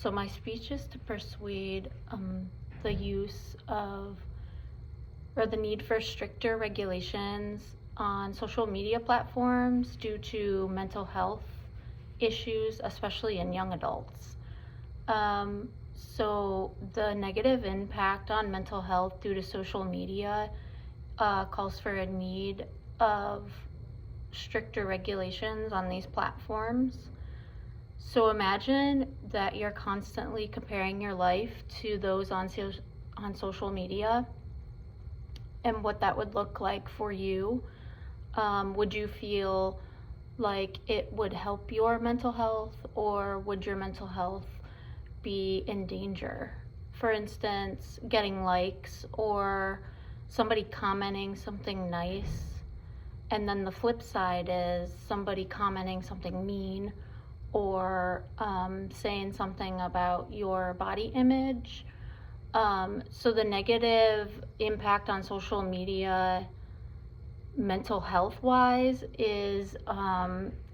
So my speech is to persuade the use of or the need for stricter regulations on social media platforms due to mental health issues, especially in young adults. So the negative impact on mental health due to social media calls for a need of stricter regulations on these platforms. So imagine that you're constantly comparing your life to those on social media and what that would look like for you. Would you feel like it would help your mental health, or would your mental health be in danger? For instance, getting likes or somebody commenting something nice, and then the flip side is somebody commenting something mean or saying something about your body image. So the negative impact on social media, mental health wise, is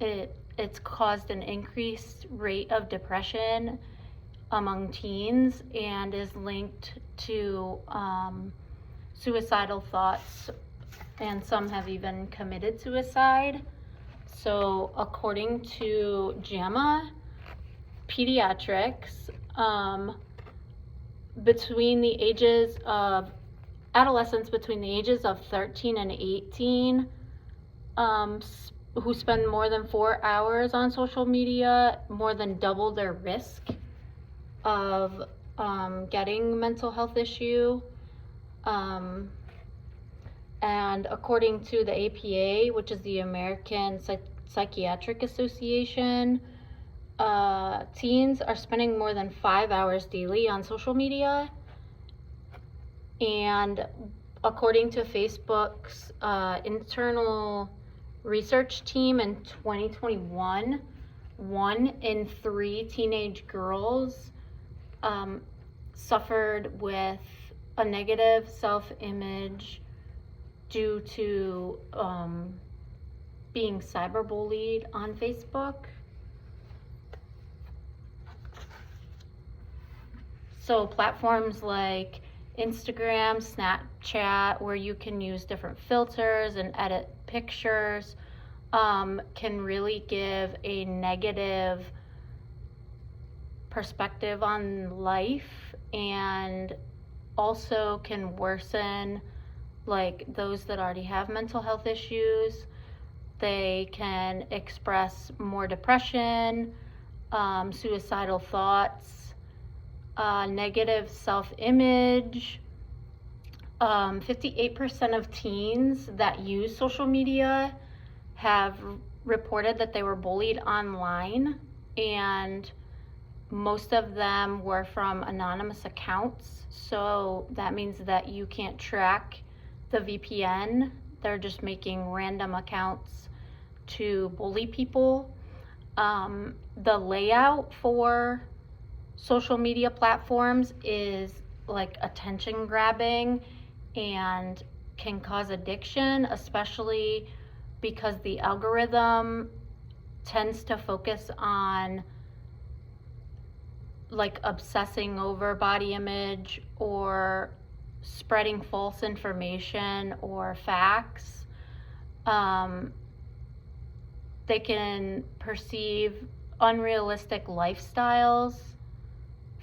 it's caused an increased rate of depression among teens and is linked to suicidal thoughts, and some have even committed suicide. So according to JAMA Pediatrics, between the ages of adolescents between the ages of 13 and 18 who spend more than 4 hours on social media more than double their risk of getting mental health issue. And according to the APA, which is the American Psychiatric Association, teens are spending more than 5 hours daily on social media. And according to Facebook's internal research team in 2021, 1 in 3 teenage girls suffered with a negative self-image due to being cyberbullied on Facebook. So platforms like Instagram, Snapchat, where you can use different filters and edit pictures, can really give a negative perspective on life, and also can worsen like those that already have mental health issues. They can express more depression, suicidal thoughts, negative self-image. 58% of teens that use social media have reported that they were bullied online, and most of them were from anonymous accounts. So that means that you can't track the VPN. They're just making random accounts to bully people. The layout for social media platforms is like attention grabbing and can cause addiction, especially because the algorithm tends to focus on like obsessing over body image or spreading false information or facts. They can perceive unrealistic lifestyles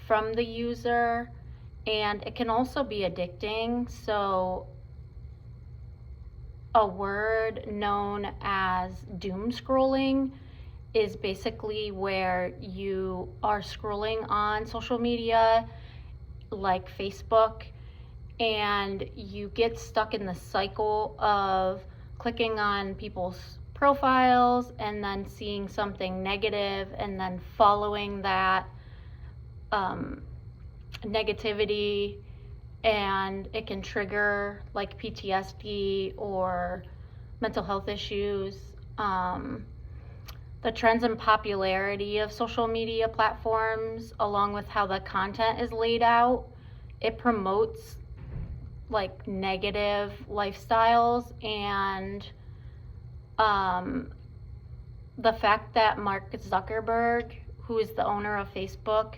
from the user, and it can also be addicting. So a word known as doom scrolling is basically where you are scrolling on social media like Facebook, and you get stuck in the cycle of clicking on people's profiles and then seeing something negative and then following that negativity, and it can trigger like PTSD or mental health issues. The trends and popularity of social media platforms, along with how the content is laid out, it promotes like negative lifestyles, and the fact that Mark Zuckerberg, who is the owner of Facebook,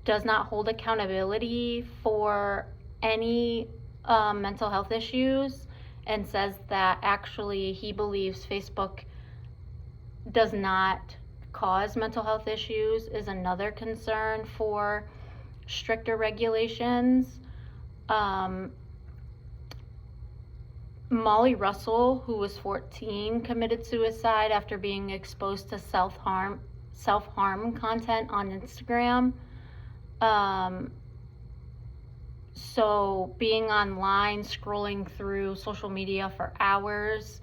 does not hold accountability for any mental health issues, and says that actually he believes Facebook does not cause mental health issues, is another concern for stricter regulations. Molly Russell, who was 14, committed suicide after being exposed to self-harm content on Instagram. So being online, scrolling through social media for hours,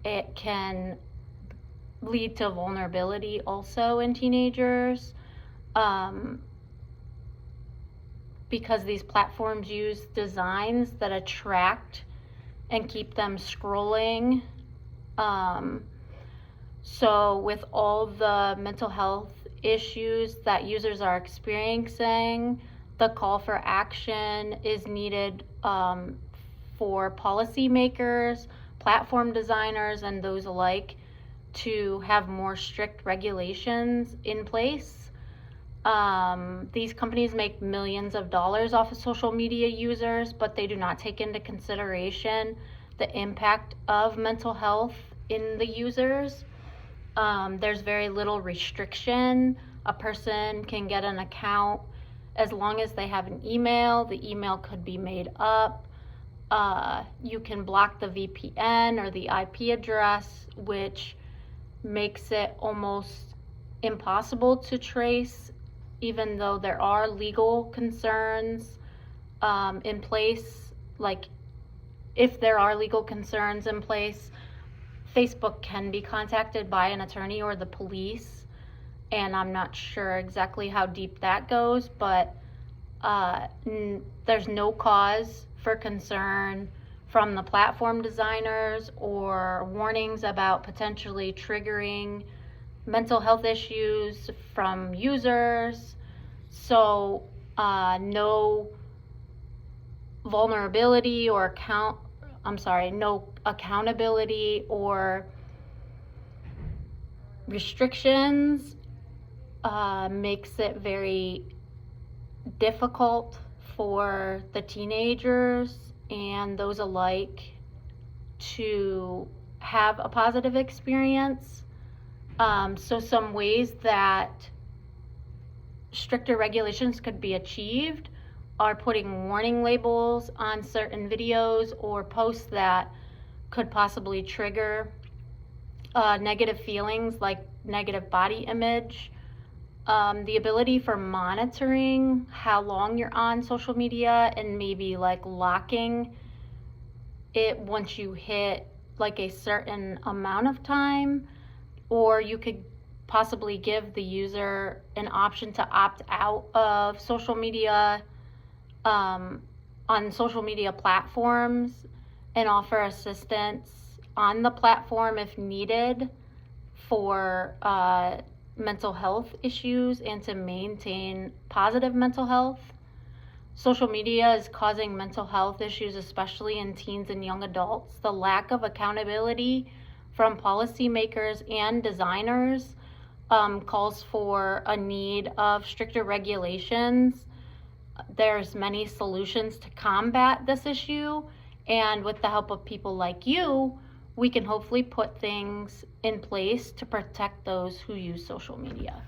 it can lead to vulnerability also in teenagers, because these platforms use designs that attract and keep them scrolling. So with all the mental health issues that users are experiencing, the call for action is needed for policymakers, platform designers, and those alike to have more strict regulations in place. These companies make millions of dollars off of social media users, but they do not take into consideration the impact of mental health in the users. There's very little restriction. A person can get an account as long as they have an email. The email could be made up. You can block the VPN or the IP address, which makes it almost impossible to trace, even though there are legal concerns in place. Like, if there are legal concerns in place, Facebook can be contacted by an attorney or the police, and I'm not sure exactly how deep that goes, but there's no cause for concern from the platform designers or warnings about potentially triggering mental health issues from users. So no vulnerability or no accountability or restrictions makes it very difficult for the teenagers and those alike to have a positive experience. So some ways that stricter regulations could be achieved are putting warning labels on certain videos or posts that could possibly trigger negative feelings like negative body image. The ability for monitoring how long you're on social media and maybe like locking it once you hit like a certain amount of time, or you could possibly give the user an option to opt out of social media on social media platforms and offer assistance on the platform if needed for mental health issues and to maintain positive mental health. Social media is causing mental health issues, especially in teens and young adults. The lack of accountability from policymakers and designers calls for a need of stricter regulations. There's many solutions to combat this issue, and with the help of people like you, we can hopefully put things in place to protect those who use social media.